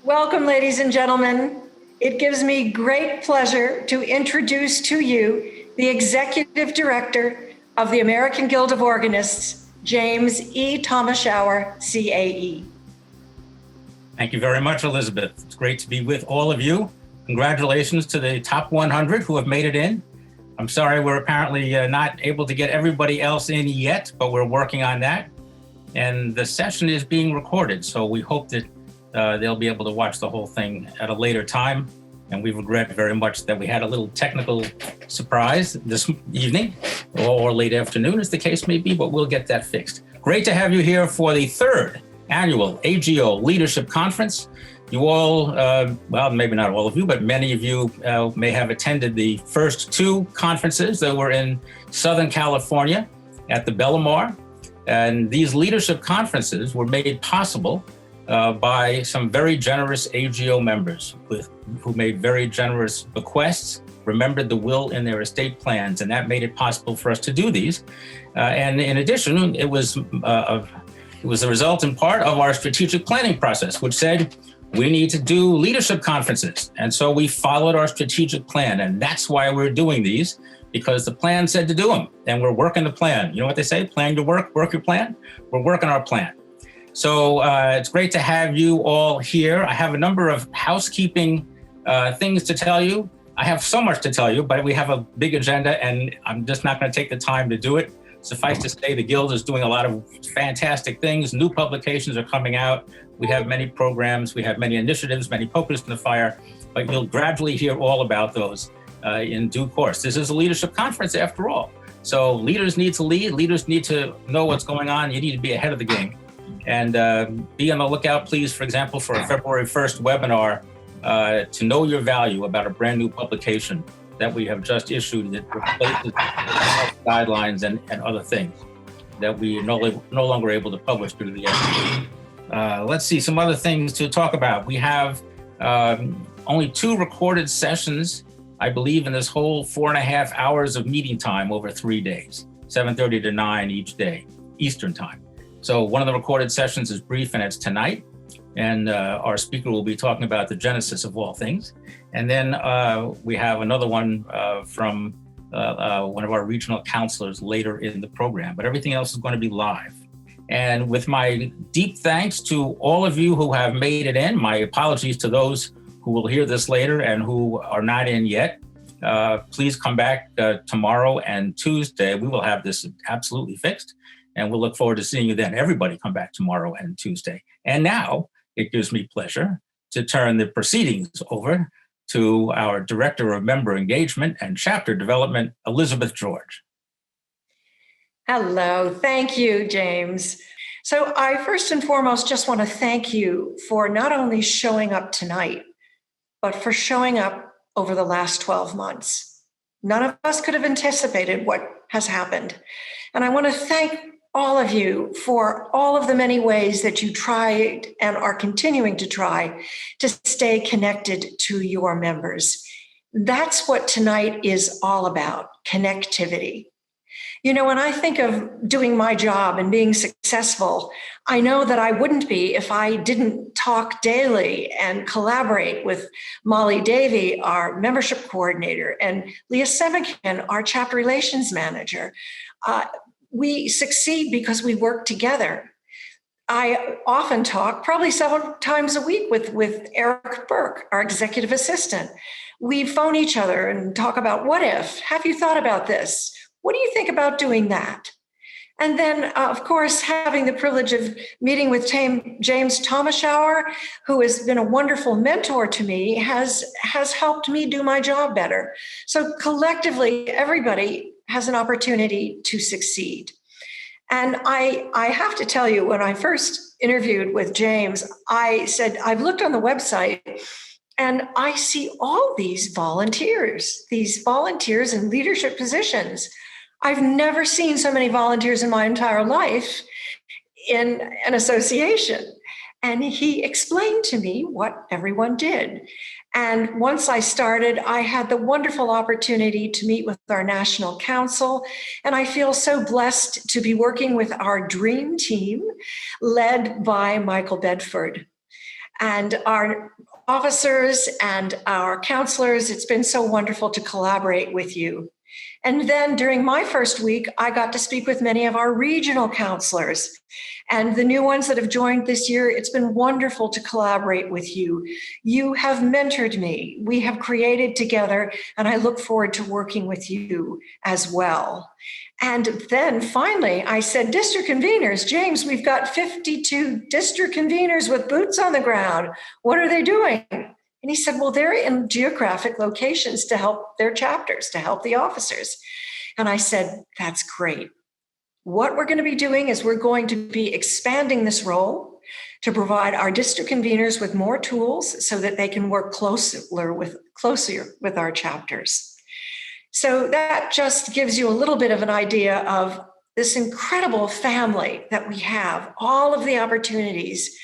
Welcome, ladies and gentlemen. It gives me great pleasure to introduce to you the Executive Director of the American Guild of Organists, James E. Thomashour, CAE. Thank you very much, Elizabeth. It's great to be with all of you. Congratulations to the top 100 who have made it in. I'm sorry we're apparently not able to get everybody else in yet, but we're working on that. And the session is being recorded, so we hope that they'll be able to watch the whole thing at a later time. And we regret very much that we had a little technical surprise this evening or late afternoon, as the case may be, but we'll get that fixed. Great to have you here for the third annual AGO Leadership Conference. You all, well, maybe not all of you, but many of you may have attended the first two conferences that were in Southern California at the Bellamar. And these leadership conferences were made possible by some very generous AGO members who made very generous bequests, remembered the will in their estate plans, and that made it possible for us to do these. And in addition, it was a result in part of our strategic planning process, which said we need to do leadership conferences. And so we followed our strategic plan, and that's why we're doing these, because the plan said to do them, and we're working the plan. You know what they say? Plan your work, work your plan. We're working our plan. So it's great to have you all here. I have a number of housekeeping things to tell you. I have so much to tell you, but we have a big agenda, and I'm just not going to take the time to do it. Suffice to say, the Guild is doing a lot of fantastic things. New publications are coming out. We have many programs, we have many initiatives, many pokers in the fire, but you'll gradually hear all about those in due course. This is a leadership conference after all. So leaders need to lead, leaders need to know what's going on. You need to be ahead of the game. And be on the lookout, please, for example, for a February 1st webinar to know your value about a brand new publication that we have just issued that replaces guidelines and other things that we are no longer able to publish due to the FDA. Let's see, some other things to talk about. We have only 2 recorded sessions, I believe, in this whole 4.5 hours of meeting time over 3 days, 7:30 to 9 each day, Eastern time. So one of the recorded sessions is brief, and it's tonight. And our speaker will be talking about the genesis of all things. And then we have another one from one of our regional counselors later in the program, but everything else is going to be live. And with my deep thanks to all of you who have made it in, my apologies to those who will hear this later and who are not in yet. Please come back tomorrow and Tuesday. We will have this absolutely fixed, and we'll look forward to seeing you then. Everybody come back tomorrow and Tuesday. And now it gives me pleasure to turn the proceedings over to our Director of Member Engagement and Chapter Development, Elizabeth George. Hello, thank you, James. So I first and foremost just want to thank you for not only showing up tonight, but for showing up over the last 12 months. None of us could have anticipated what has happened. And I want to thank all of you for all of the many ways that you tried and are continuing to try to stay connected to your members. That's what tonight is all about, connectivity. You know, when I think of doing my job and being successful, I know that I wouldn't be if I didn't talk daily and collaborate with Molly Davey, our membership coordinator, and Leah Sevekin, our chapter relations manager. We succeed because we work together. I often talk, probably several times a week, with Eric Burke, our executive assistant. We phone each other and talk about, what if? Have you thought about this? What do you think about doing that? And then, of course, having the privilege of meeting with James Thomashour, who has been a wonderful mentor to me, has helped me do my job better. So collectively, everybody has an opportunity to succeed. And I have to tell you, when I first interviewed with James, I said, I've looked on the website and I see all these volunteers in leadership positions. I've never seen so many volunteers in my entire life in an association. And he explained to me what everyone did. And once I started, I had the wonderful opportunity to meet with our national council. And I feel so blessed to be working with our dream team led by Michael Bedford. and our officers and our counselors. It's been so wonderful to collaborate with you. And then during my first week, I got to speak with many of our regional counselors and the new ones that have joined this year. It's been wonderful to collaborate with you. You have mentored me. We have created together, and I look forward to working with you as well. And then finally, I said, district conveners, James, we've got 52 district conveners with boots on the ground. What are they doing? And he said, well, they're in geographic locations to help their chapters, to help the officers. And I said, that's great. What we're going to be doing is we're going to be expanding this role to provide our district conveners with more tools so that they can work closer with our chapters. So that just gives you a little bit of an idea of this incredible family that we have, all of the opportunities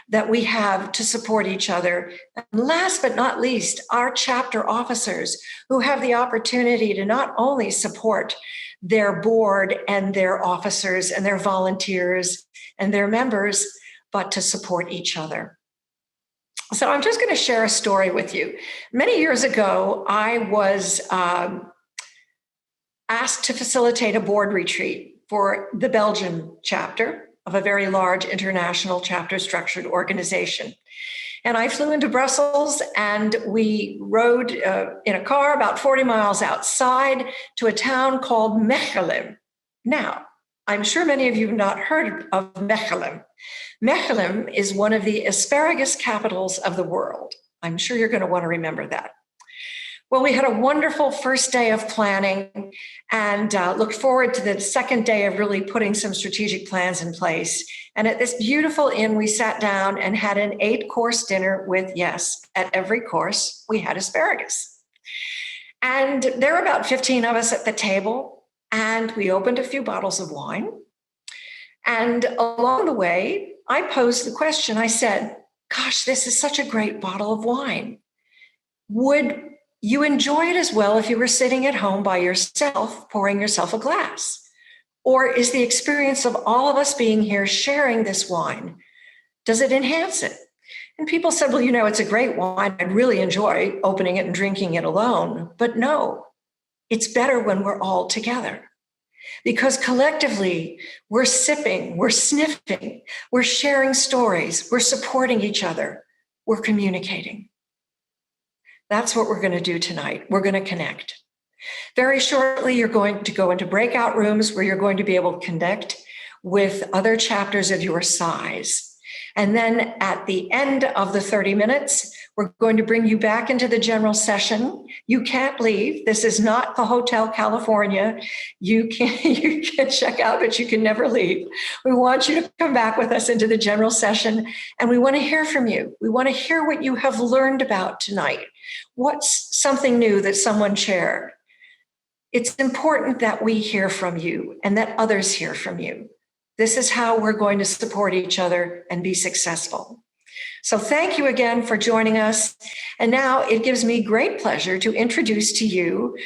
that we have to support each other. And last but not least, our chapter officers who have the opportunity to not only support their board and their officers and their volunteers and their members, but to support each other. So I'm just going to share a story with you. Many years ago, I was asked to facilitate a board retreat for the Belgian chapter of a very large international chapter structured organization. And I flew into Brussels and we rode in a car about 40 miles outside to a town called Mechelen. Now, I'm sure many of you have not heard of Mechelen. Mechelen is one of the asparagus capitals of the world. I'm sure you're going to want to remember that. Well, we had a wonderful first day of planning and looked forward to the second day of really putting some strategic plans in place. And at this beautiful inn, we sat down and had an 8-course dinner with, yes, at every course, we had asparagus. And there were about 15 of us at the table, and we opened a few bottles of wine. And along the way, I posed the question. I said, gosh, this is such a great bottle of wine. Would you enjoy it as well if you were sitting at home by yourself, pouring yourself a glass? Or is the experience of all of us being here sharing this wine, does it enhance it? And people said, well, you know, it's a great wine. I'd really enjoy opening it and drinking it alone. But no, it's better when we're all together. Because collectively, we're sipping, we're sniffing, we're sharing stories, we're supporting each other, we're communicating. That's what we're going to do tonight. We're going to connect. Very shortly, you're going to go into breakout rooms where you're going to be able to connect with other chapters of your size. And then at the end of the 30 minutes, we're going to bring you back into the general session. You can't leave. This is not the Hotel California. You can check out, but you can never leave. We want you to come back with us into the general session, and we want to hear from you. We want to hear what you have learned about tonight. What's something new that someone shared? It's important that we hear from you and that others hear from you. This is how we're going to support each other and be successful. So thank you again for joining us. And now it gives me great pleasure to introduce to you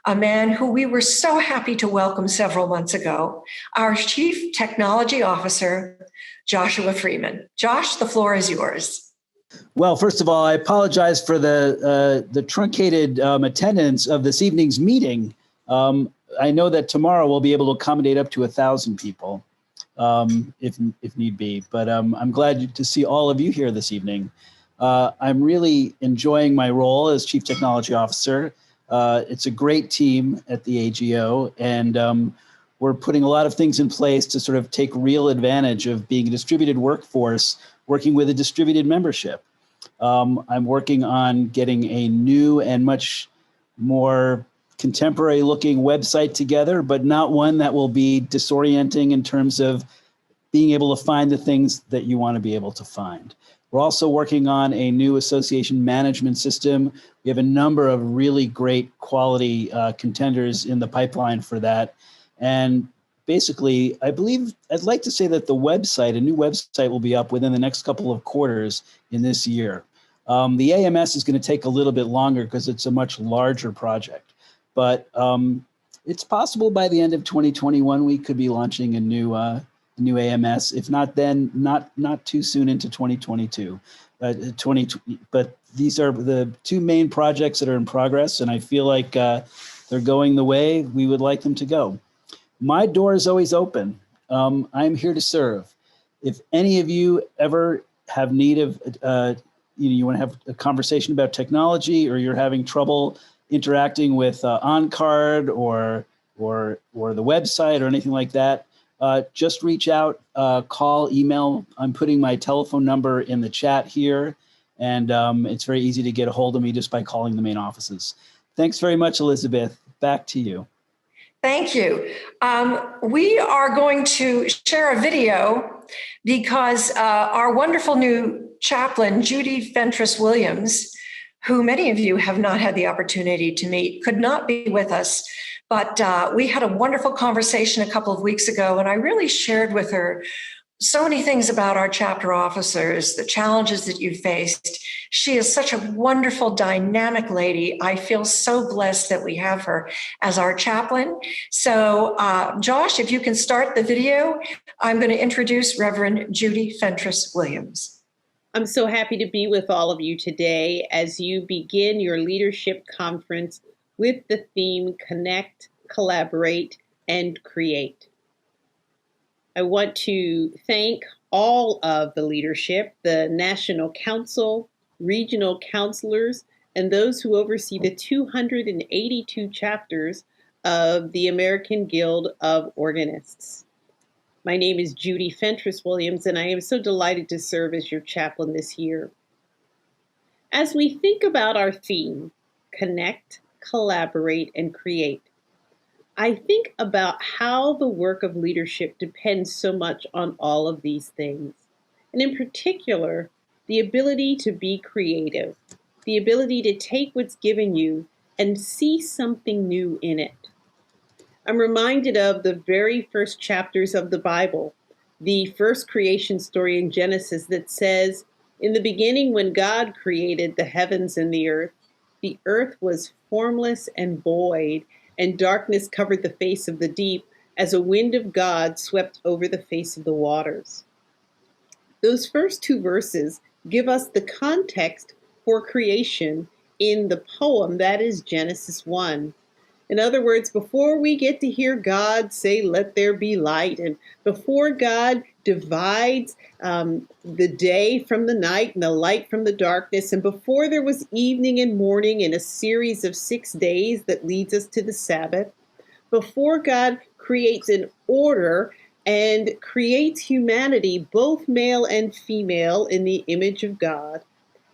a man who we were so happy to welcome several months ago, our Chief Technology Officer, Joshua Freeman. Josh, the floor is yours. Well, first of all, I apologize for the truncated attendance of this evening's meeting. I know that tomorrow we'll be able to accommodate up to 1,000 people. If need be. But I'm glad to see all of you here this evening. I'm really enjoying my role as Chief Technology Officer. It's a great team at the AGO, and we're putting a lot of things in place to sort of take real advantage of being a distributed workforce, working with a distributed membership. I'm working on getting a new and much more contemporary looking website together, but not one that will be disorienting in terms of being able to find the things that you want to be able to find. We're also working on a new association management system. We have a number of really great quality contenders in the pipeline for that. And basically, I'd like to say that a new website will be up within the next couple of quarters in this year. The AMS is going to take a little bit longer because it's a much larger project. But it's possible by the end of 2021, we could be launching a new the new AMS. If not then, not too soon into 2022. But these are the two main projects that are in progress, and I feel like they're going the way we would like them to go. My door is always open. I'm here to serve. If any of you ever have need of, you want to have a conversation about technology, or you're having trouble interacting with OnCard or the website or anything like that, just reach out, call, email. I'm putting my telephone number in the chat here, and it's very easy to get a hold of me just by calling the main offices. Thanks very much, Elizabeth. Back to you. Thank you. We are going to share a video because our wonderful new chaplain, Judy Fentress Williams, who many of you have not had the opportunity to meet, could not be with us. But we had a wonderful conversation a couple of weeks ago, and I really shared with her so many things about our chapter officers, the challenges that you faced. She is such a wonderful, dynamic lady. I feel so blessed that we have her as our chaplain. So, Josh, if you can start the video, I'm going to introduce Reverend Judy Fentress Williams. I'm so happy to be with all of you today as you begin your leadership conference with the theme Connect, Collaborate, and Create. I want to thank all of the leadership, the National Council, regional counselors, and those who oversee the 282 chapters of the American Guild of Organists. My name is Judy Fentress Williams, and I am so delighted to serve as your chaplain this year. As we think about our theme, Connect, Collaborate, and Create, I think about how the work of leadership depends so much on all of these things. And in particular, the ability to be creative, the ability to take what's given you and see something new in it. I'm reminded of the very first chapters of the Bible, the first creation story in Genesis that says, "In the beginning, when God created the heavens and the earth was formless and void, and darkness covered the face of the deep, as a wind of God swept over the face of the waters." Those first two verses give us the context for creation in the poem that is Genesis 1. In other words, before we get to hear God say, "Let there be light," and before God divides the day from the night and the light from the darkness, and before there was evening and morning in a series of 6 days that leads us to the Sabbath, before God creates an order and creates humanity, both male and female, in the image of God,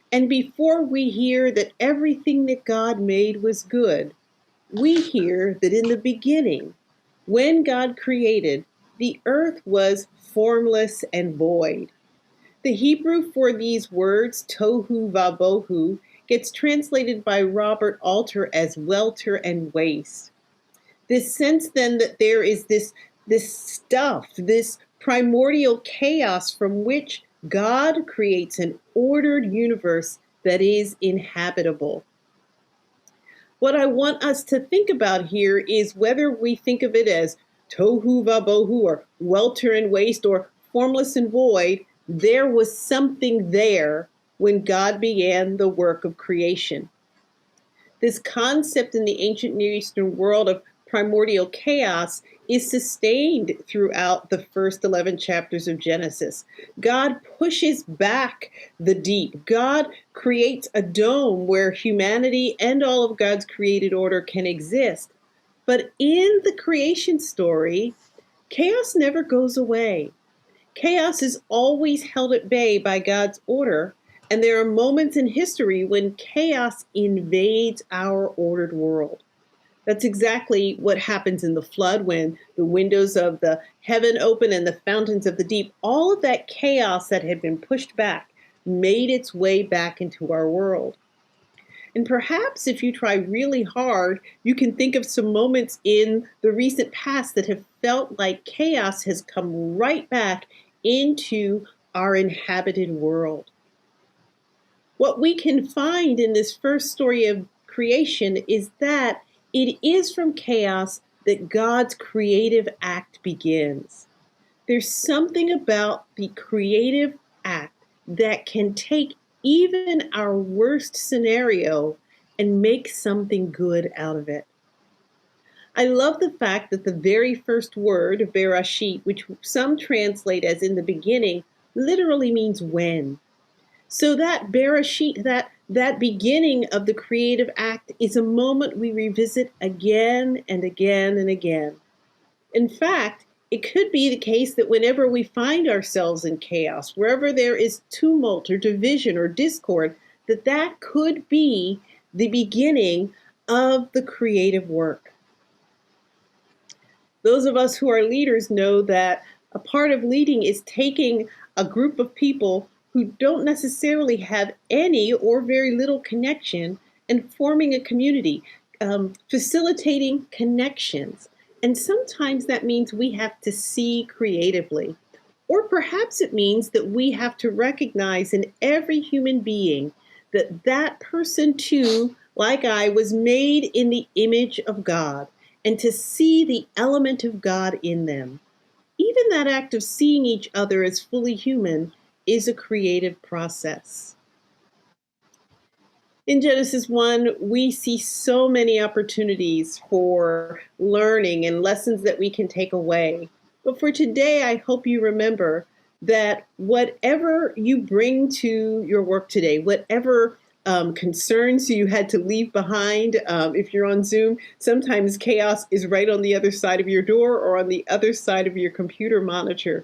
and before we hear that everything that God made was good, we hear that in the beginning, when God created, the earth was formless and void. The Hebrew for these words, tohu vabohu, gets translated by Robert Alter as welter and waste. This sense then that there is this stuff, this primordial chaos from which God creates an ordered universe that is inhabitable. What I want us to think about here is whether we think of it as tohu vabohu, or welter and waste, or formless and void, there was something there when God began the work of creation. This concept in the ancient Near Eastern world of primordial chaos is sustained throughout the first 11 chapters of Genesis. God pushes back the deep. God creates a dome where humanity and all of God's created order can exist. But in the creation story, chaos never goes away. Chaos is always held at bay by God's order, and there are moments in history when chaos invades our ordered world. That's exactly what happens in the flood, when the windows of the heaven open and the fountains of the deep, all of that chaos that had been pushed back made its way back into our world. And perhaps if you try really hard, you can think of some moments in the recent past that have felt like chaos has come right back into our inhabited world. What we can find in this first story of creation is that it is from chaos that God's creative act begins. There's something about the creative act that can take even our worst scenario and make something good out of it. I love the fact that the very first word, Bereshit, which some translate as in the beginning, literally means when. So that Bereshit, that beginning of the creative act, is a moment we revisit again and again and again. In fact, it could be the case that whenever we find ourselves in chaos, wherever there is tumult or division or discord, that could be the beginning of the creative work. Those of us who are leaders know that a part of leading is taking a group of people who don't necessarily have any or very little connection and forming a community, facilitating connections. And sometimes that means we have to see creatively. Or perhaps it means that we have to recognize in every human being that that person too, like I, was made in the image of God, and to see the element of God in them. Even that act of seeing each other as fully human is a creative process. In Genesis 1, we see so many opportunities for learning and lessons that we can take away. But for today, I hope you remember that whatever you bring to your work today, whatever concerns you had to leave behind, if you're on Zoom, sometimes chaos is right on the other side of your door or on the other side of your computer monitor.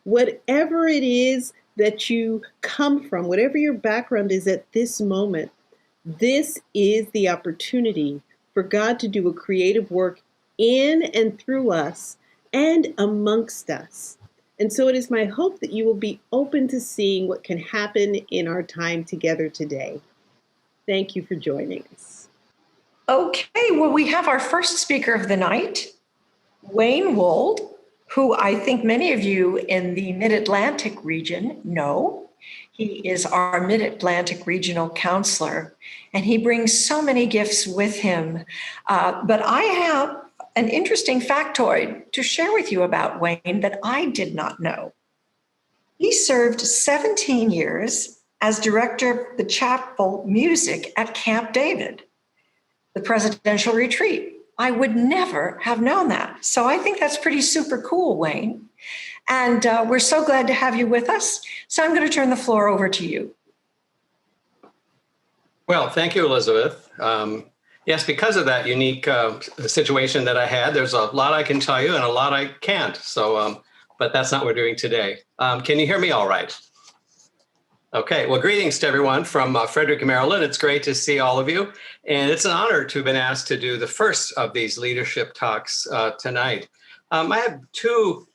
Whatever it is that you come from, whatever your background is at this moment, this is the opportunity for God to do a creative work in and through us and amongst us. And so it is my hope that you will be open to seeing what can happen in our time together today. Thank you for joining us. Okay, well, we have our first speaker of the night, Wayne Wold, who I think many of you in the Mid-Atlantic region know. He is our Mid-Atlantic Regional Counselor, and he brings so many gifts with him. But I have an interesting factoid to share with you about Wayne that I did not know. He served 17 years as director of the chapel music at Camp David, the presidential retreat. I would never have known that. So I think that's pretty super cool, Wayne. And we're so glad to have you with us. So I'm going to turn the floor over to you. Well, thank you, Elizabeth. Yes, because of that unique situation that I had, there's a lot I can tell you and a lot I can't. So, but that's not what we're doing today. Can you hear me all right? Okay, well, greetings to everyone from Frederick, Maryland. It's great to see all of you. And it's an honor to have been asked to do the first of these leadership talks tonight. I have two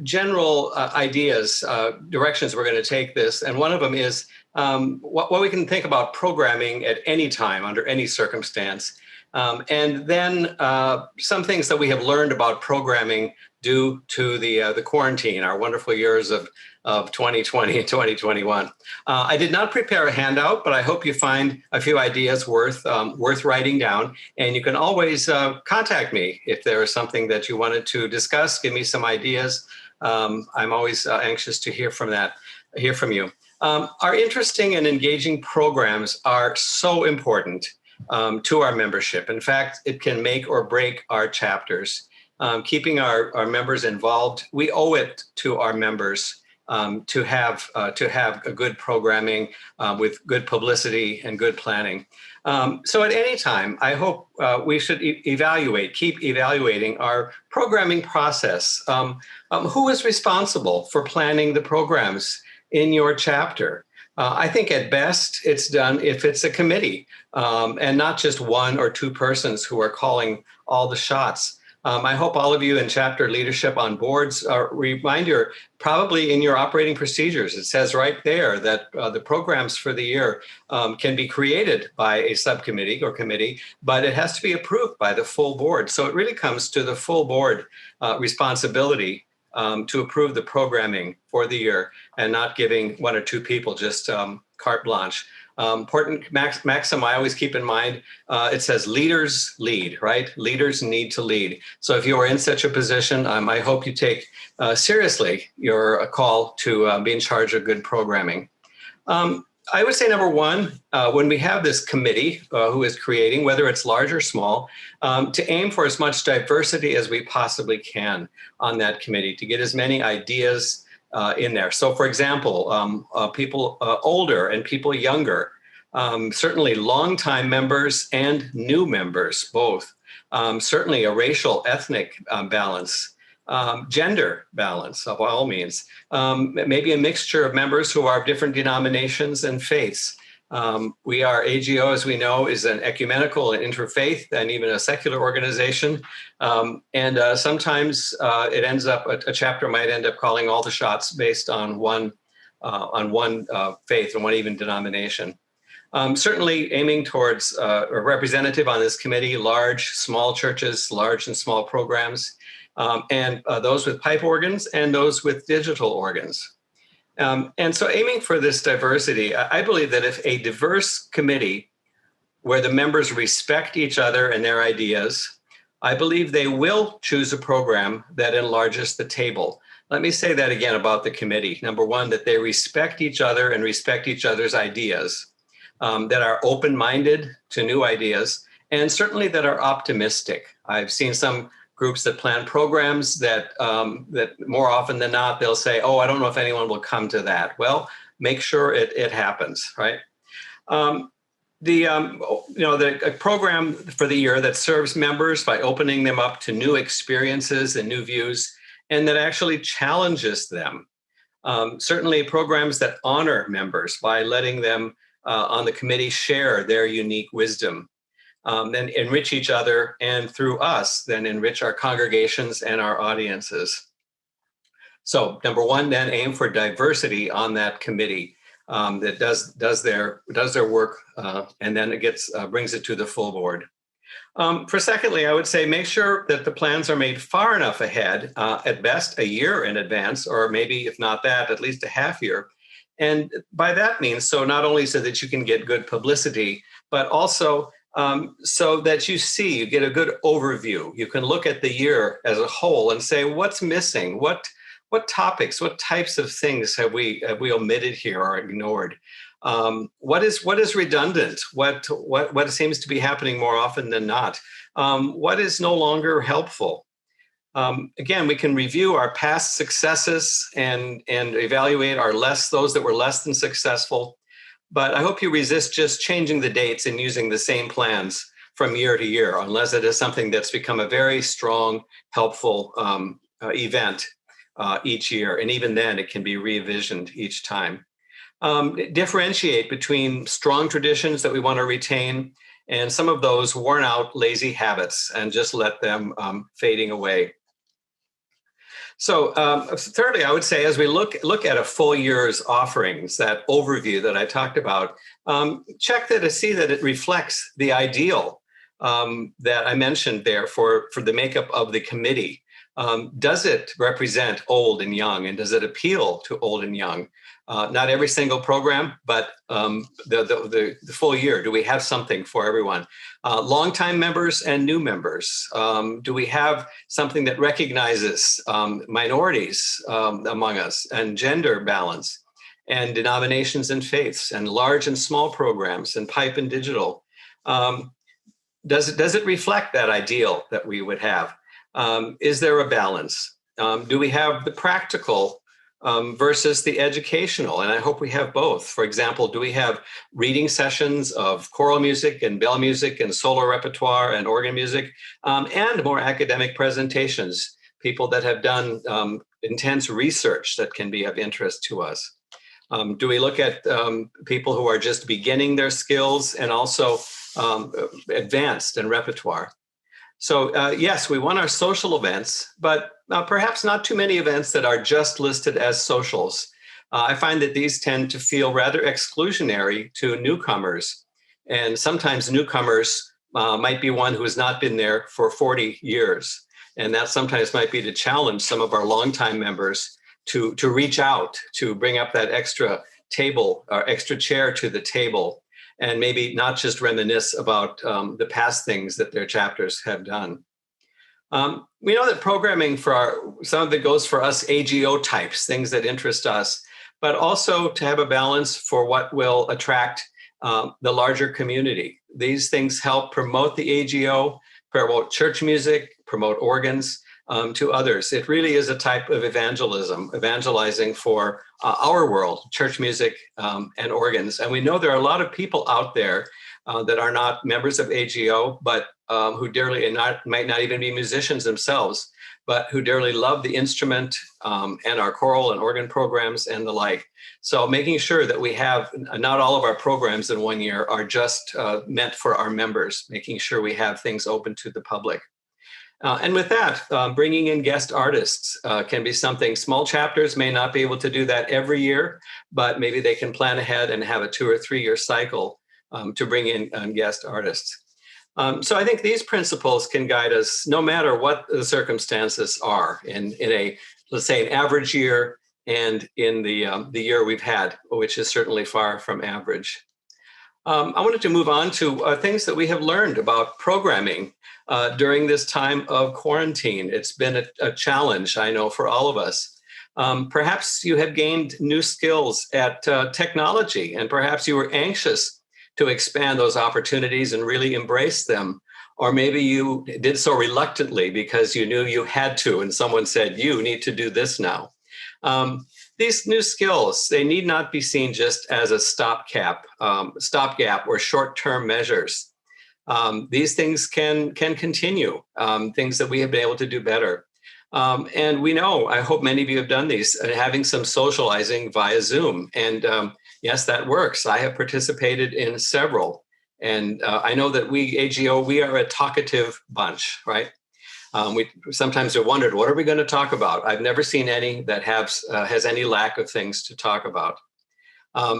general ideas, directions we're going to take this. And one of them is what we can think about programming at any time, under any circumstance. And then some things that we have learned about programming due to the quarantine, our wonderful years of 2020 and 2021. I did not prepare a handout, but I hope you find a few ideas worth writing down. And you can always contact me if there is something that you wanted to discuss. Give me some ideas. I'm always anxious to hear from you. Our interesting and engaging programs are so important to our membership. In fact, it can make or break our chapters. Keeping our members involved, we owe it to our members to have a good programming with good publicity and good planning. So at any time, I hope we should keep evaluating our programming process. Who is responsible for planning the programs in your chapter? I think at best it's done if it's a committee and not just one or two persons who are calling all the shots. I hope all of you in chapter leadership on boards remind you, probably in your operating procedures, it says right there that the programs for the year can be created by a subcommittee or committee, but it has to be approved by the full board. So it really comes to the full board responsibility to approve the programming for the year and not giving one or two people just carte blanche. Important maxim I always keep in mind, it says leaders lead, right? Leaders need to lead. So if you are in such a position, I hope you take seriously your call to be in charge of good programming. I would say number one, when we have this committee who is creating, whether it's large or small, to aim for as much diversity as we possibly can on that committee, to get as many ideas in there. So for example, people older and people younger, certainly longtime members and new members, both. Certainly a racial, ethnic balance. Gender balance, of all means, maybe a mixture of members who are of different denominations and faiths. AGO, as we know, is an ecumenical and interfaith and even a secular organization. Sometimes it ends up, a chapter might end up calling all the shots based on one faith and one even denomination. Certainly aiming towards a representative on this committee, large, small churches, large and small programs. And those with pipe organs and those with digital organs. And so aiming for this diversity, I believe that if a diverse committee where the members respect each other and their ideas, I believe they will choose a program that enlarges the table. Let me say that again about the committee. Number one, that they respect each other and respect each other's ideas, that are open-minded to new ideas, and certainly that are optimistic. I've seen some groups that plan programs that more often than not, they'll say, oh, I don't know if anyone will come to that. Well, make sure it happens, right? The program for the year that serves members by opening them up to new experiences and new views, and that actually challenges them. Certainly programs that honor members by letting them on the committee share their unique wisdom. Then enrich each other, and through us, then enrich our congregations and our audiences. So number one, then aim for diversity on that committee that does their work, and then it brings it to the full board. For secondly, I would say make sure that the plans are made far enough ahead, at best a year in advance, or maybe if not that, at least a half year. And by that means, so not only so that you can get good publicity, but also so that you get a good overview. You can look at the year as a whole and say, what's missing? What topics, what types of things have we omitted here or ignored? What is redundant? What seems to be happening more often than not? What is no longer helpful? Again, we can review our past successes and evaluate those that were less than successful. But I hope you resist just changing the dates and using the same plans from year to year, unless it is something that's become a very strong, helpful event each year. And even then, it can be revisioned each time. Differentiate between strong traditions that we want to retain and some of those worn out, lazy habits, and just let them fading away. So thirdly, I would say as we look at a full year's offerings, that overview that I talked about, check to see that it reflects the ideal that I mentioned there for the makeup of the committee. Does it represent old and young, and does it appeal to old and young? Not every single program, but the full year. Do we have something for everyone? Longtime members and new members. Do we have something that recognizes minorities among us, and gender balance, and denominations and faiths, and large and small programs, and pipe and digital? Does it reflect that ideal that we would have? Is there a balance? Do we have the practical versus the educational? And I hope we have both. For example, do we have reading sessions of choral music and bell music and solo repertoire and organ music, and more academic presentations, people that have done intense research that can be of interest to us? Do we look at people who are just beginning their skills and also advanced in repertoire? So yes, we want our social events, but perhaps not too many events that are just listed as socials. I find that these tend to feel rather exclusionary to newcomers. And sometimes newcomers might be one who has not been there for 40 years. And that sometimes might be to challenge some of our longtime members to reach out, to bring up that extra table or extra chair to the table and maybe not just reminisce about the past things that their chapters have done. We know that programming some of it goes for us AGO types, things that interest us, but also to have a balance for what will attract the larger community. These things help promote the AGO, promote church music, promote organs to others. It really is a type of evangelizing for our world, church music and organs. And we know there are a lot of people out there that are not members of AGO, but who dearly might not even be musicians themselves, but who dearly love the instrument and our choral and organ programs and the like. So making sure that we have, not all of our programs in one year are just meant for our members, making sure we have things open to the public. And with that, bringing in guest artists can be something. Small chapters may not be able to do that every year, but maybe they can plan ahead and have a 2 or 3 year cycle to bring in guest artists. So I think these principles can guide us no matter what the circumstances are in a, let's say, an average year and in the year we've had, which is certainly far from average. I wanted to move on to things that we have learned about programming during this time of quarantine. It's been a challenge, I know, for all of us. Perhaps you have gained new skills at technology, and perhaps you were anxious to expand those opportunities and really embrace them. Or maybe you did so reluctantly because you knew you had to, and someone said, you need to do this now. These new skills, they need not be seen just as a stopgap or short-term measures. These things can continue, things that we have been able to do better. And we know, I hope many of you have done these, having some socializing via Zoom. And yes, that works. I have participated in several. And I know that we, AGO, we are a talkative bunch, right? We sometimes have wondered, what are we going to talk about? I've never seen any that has any lack of things to talk about.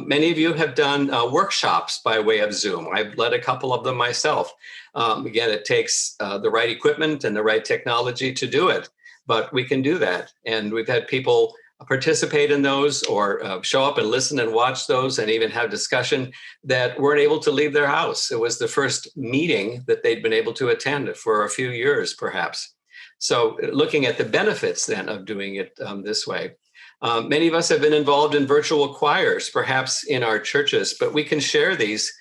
Many of you have done workshops by way of Zoom. I've led a couple of them myself. Again, it takes the right equipment and the right technology to do it, but we can do that. And we've had people participate in those or show up and listen and watch those and even have discussion that weren't able to leave their house. It was the first meeting that they'd been able to attend for a few years, perhaps. So looking at the benefits then of doing it this way. Many of us have been involved in virtual choirs, perhaps in our churches, but we can share these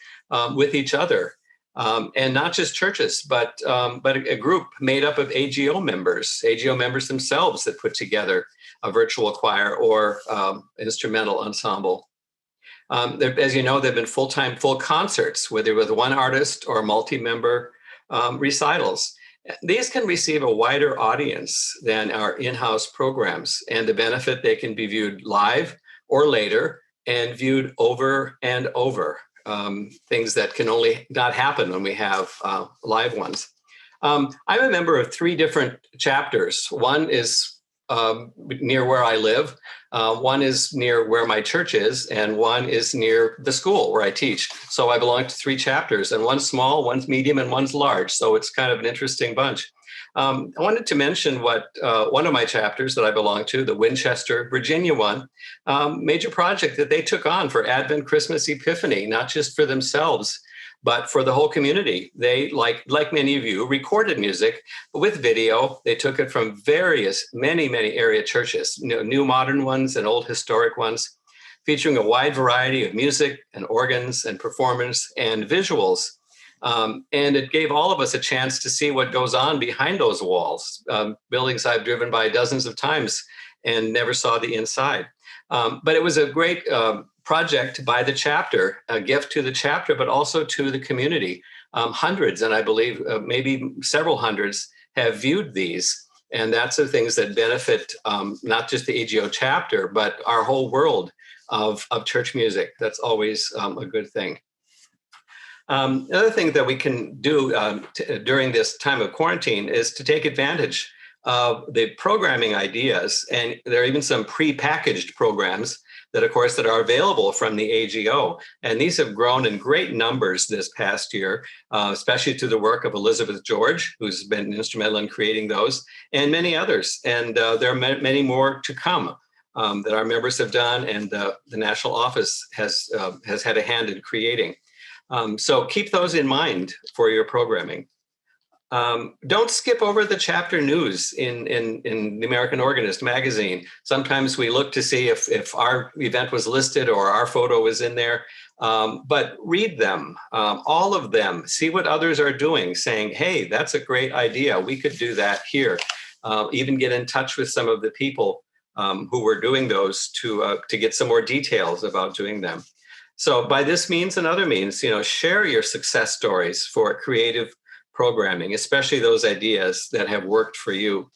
with each other. And not just churches, but a group made up of AGO members themselves that put together a virtual choir or instrumental ensemble. As you know, there have been full concerts, whether with one artist or multi-member recitals. These can receive a wider audience than our in-house programs, and the benefit, they can be viewed live or later and viewed over and over. Things that can only not happen when we have live ones. I'm a member of 3 different chapters. One is near where I live, one is near where my church is, and one is near the school where I teach. So I belong to 3 chapters, and one's small, one's medium, and one's large. So it's kind of an interesting bunch. I wanted to mention what one of my chapters that I belong to, the Winchester, Virginia one, major project that they took on for Advent, Christmas, Epiphany, not just for themselves, but for the whole community. They, like many of you, recorded music with video. They took it from many area churches, new modern ones and old historic ones, featuring a wide variety of music and organs and performance and visuals. And it gave all of us a chance to see what goes on behind those walls, buildings I've driven by dozens of times and never saw the inside. But it was a great project by the chapter, a gift to the chapter, but also to the community. Hundreds, and I believe maybe several hundreds, have viewed these. And that's the things that benefit not just the AGO chapter, but our whole world of church music. That's always a good thing. Another thing that we can do during this time of quarantine is to take advantage of the programming ideas. And there are even some pre-packaged programs that are available from the AGO. And these have grown in great numbers this past year, especially through the work of Elizabeth George, who's been instrumental in creating those, and many others. And there are many more to come that our members have done, and the national office has had a hand in creating. So keep those in mind for your programming. Don't skip over the chapter news in the American Organist magazine. Sometimes we look to see if our event was listed or our photo was in there, but read them, all of them, see what others are doing, saying, hey, that's a great idea. We could do that here. Even get in touch with some of the people who were doing those to get some more details about doing them. So by this means and other means, share your success stories for creative programming, especially those ideas that have worked for you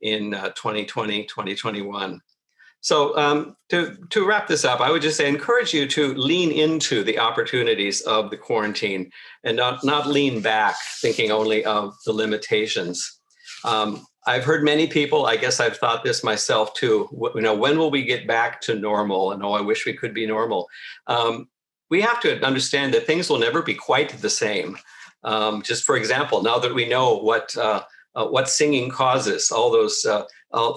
in 2020, 2021. So to wrap this up, I would just say encourage you to lean into the opportunities of the quarantine and not lean back, thinking only of the limitations. I've heard many people, I guess I've thought this myself too, when will we get back to normal? And I wish we could be normal. We have to understand that things will never be quite the same. Just for example, now that we know what singing causes, all those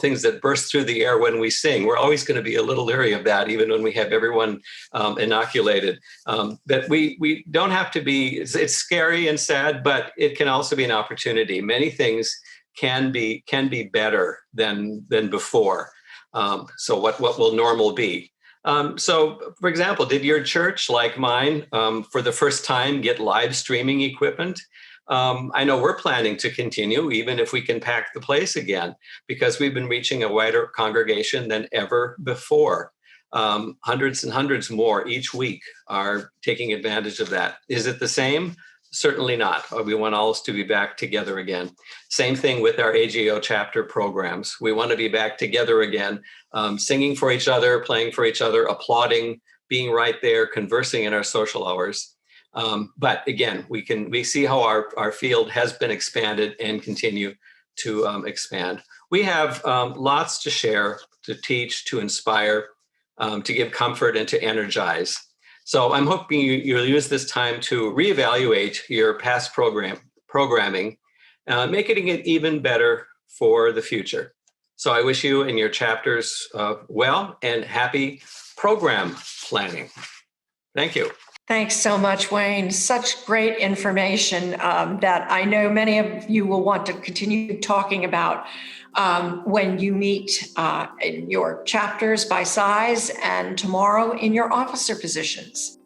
things that burst through the air when we sing, we're always going to be a little leery of that, even when we have everyone inoculated. That we don't have to be. It's scary and sad, but it can also be an opportunity. Many things can be better than before. So what will normal be? So, for example, did your church, like mine, for the first time get live streaming equipment? I know we're planning to continue, even if we can pack the place again, because we've been reaching a wider congregation than ever before. Hundreds and hundreds more each week are taking advantage of that. Is it the same? Certainly not. We want all to be back together again. Same thing with our AGO chapter programs. We want to be back together again, singing for each other, playing for each other, applauding, being right there, conversing in our social hours. But again, we see how our field has been expanded and continue to expand. We have lots to share, to teach, to inspire, to give comfort, and to energize. So I'm hoping you'll use this time to reevaluate your past programming, making it even better for the future. So I wish you and your chapters well and happy program planning. Thank you. Thanks so much, Wayne. Such great information that I know many of you will want to continue talking about when you meet in your chapters by size and tomorrow in your officer positions.